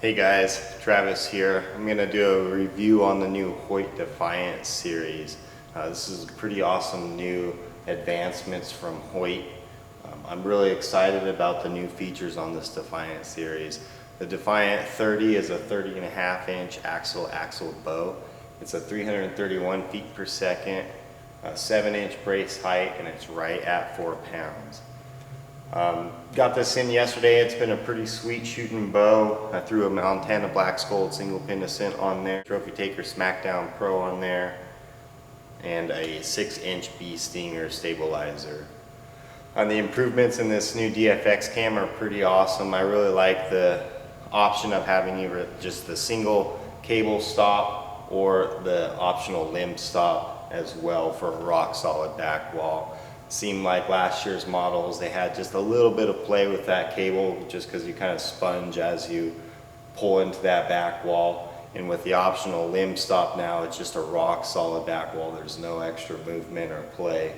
Hey guys, Travis here. I'm going to do a review on the new Hoyt Defiant series. This is pretty awesome new advancements from Hoyt. I'm really excited about the new features on this Defiant series. The Defiant 30 is a 30.5-inch axle bow. It's a 331 feet per second, 7-inch brace height, and it's right at 4 pounds. Got this in yesterday. It's been a pretty sweet shooting bow. I threw a Montana Black Skull single pin descent on there, Trophy Taker Smackdown Pro on there, and a 6-inch Bee Stinger stabilizer. The improvements in this new DFX cam are pretty awesome. I really like the option of having either just the single cable stop or the optional limb stop as well for a rock solid back wall. Seemed like last year's models, they had just a little bit of play with that cable just because you kind of sponge as you pull into that back wall. And with the optional limb stop now, it's just a rock solid back wall. There's no extra movement or play.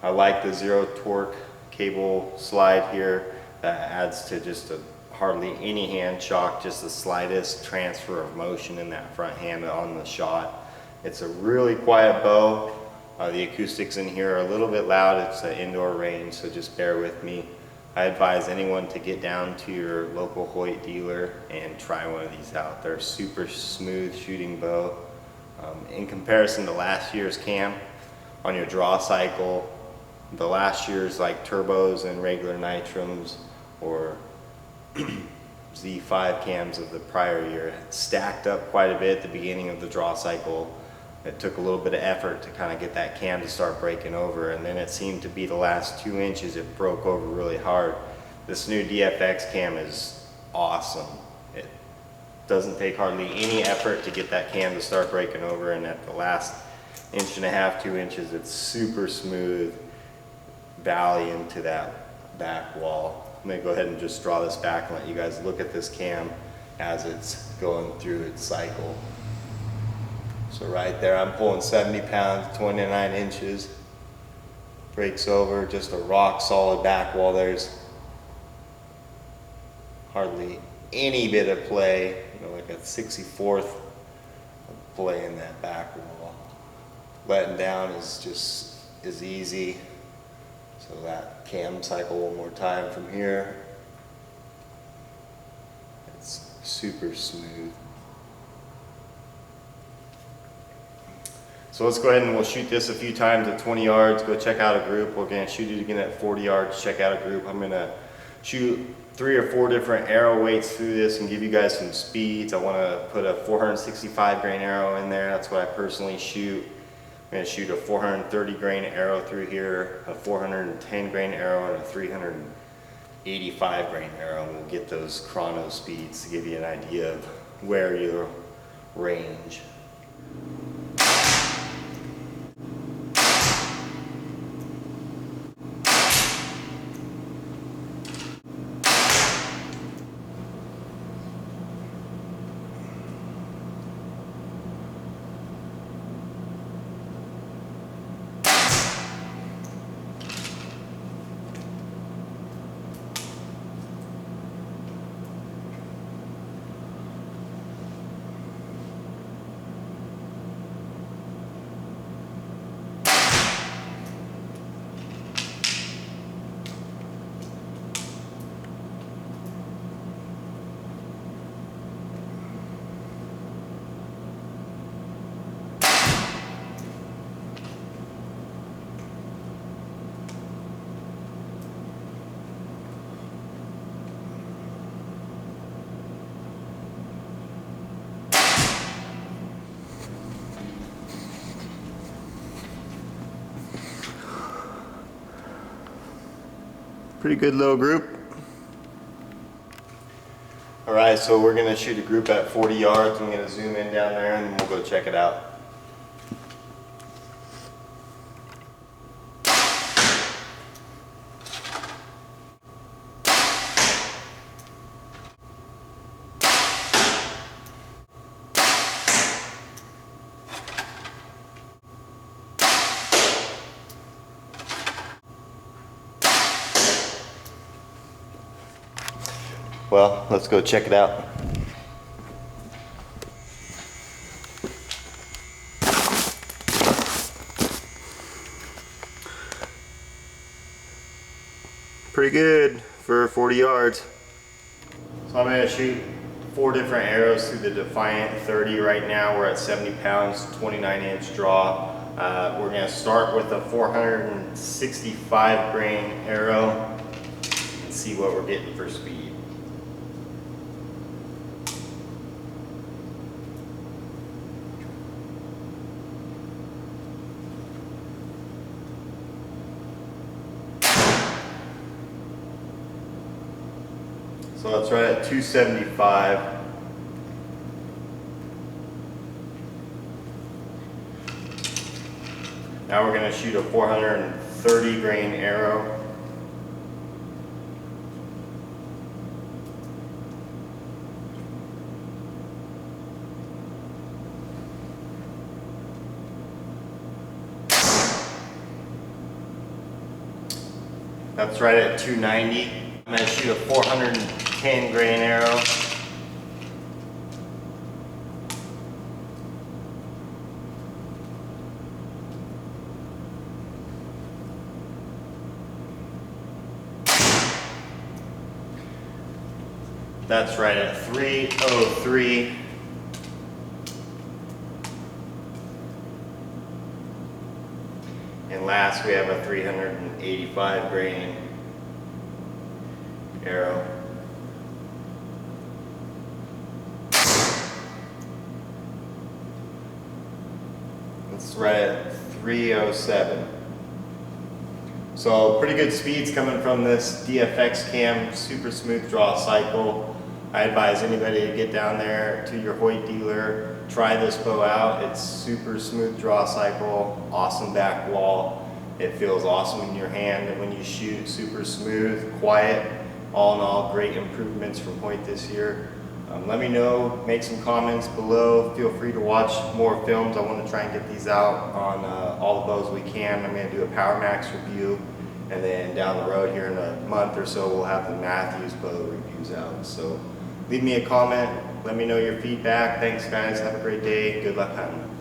I like the zero torque cable slide here. That adds to just hardly any hand shock, just the slightest transfer of motion in that front hand on the shot. It's a really quiet bow. The acoustics in here are a little bit loud. It's an indoor range, so just bear with me. I advise anyone to get down to your local Hoyt dealer and try one of these out. They're a super smooth shooting bow. In comparison to last year's cam, on your draw cycle, the last year's like turbos and regular nitrums or Z5 cams of the prior year stacked up quite a bit at the beginning of the draw cycle. It took a little bit of effort to kind of get that cam to start breaking over, and then it seemed to be the last 2 inches it broke over really hard. This new DFX cam is awesome. It doesn't take hardly any effort to get that cam to start breaking over, and at the last 1.5 to 2 inches, it's super smooth valley into that back wall. I'm going to go ahead and just draw this back and let you guys look at this cam as it's going through its cycle. So right there, I'm pulling 70 pounds, 29 inches. Breaks over, just a rock solid back wall. There's hardly any bit of play, like a 64th play in that back wall. Letting down is easy. So that cam cycle one more time from here. It's super smooth. So let's go ahead and we'll shoot this a few times at 20 yards, go check out a group. We're gonna shoot it again at 40 yards, check out a group. I'm gonna shoot 3 or 4 different arrow weights through this and give you guys some speeds. I wanna put a 465 grain arrow in there. That's what I personally shoot. I'm gonna shoot a 430 grain arrow through here, a 410 grain arrow, and a 385 grain arrow. And we'll get those chrono speeds to give you an idea of where your range. Pretty good little group. All right, so we're gonna shoot a group at 40 yards. I'm gonna zoom in down there and we'll go check it out. Well, let's go check it out. Pretty good for 40 yards. So I'm gonna shoot 4 different arrows through the Defiant 30 right now. We're at 70 pounds, 29-inch draw. We're gonna start with a 465 grain arrow and see what we're getting for speed. So that's right at 275. Now we're going to shoot a 430 grain arrow. That's right at 290. I'm going to shoot a 410 grain arrow. That's right at 303. And last we have a 385 grain arrow. That's right at 307. So pretty good speeds coming from this DFX cam, super smooth draw cycle. I advise anybody to get down there to your Hoyt dealer, try this bow out. It's super smooth draw cycle, awesome back wall. It feels awesome in your hand and when you shoot, super smooth, quiet. All in all, great improvements from Hoyt this year. Let me know, make some comments below. Feel free to watch more films. I want to try and get these out on all the bows we can. I'm going to do a Power Max review, and then down the road here in a month or so, we'll have the Matthews bow reviews out. So leave me a comment. Let me know your feedback. Thanks guys. Have a great day. Good luck hunting.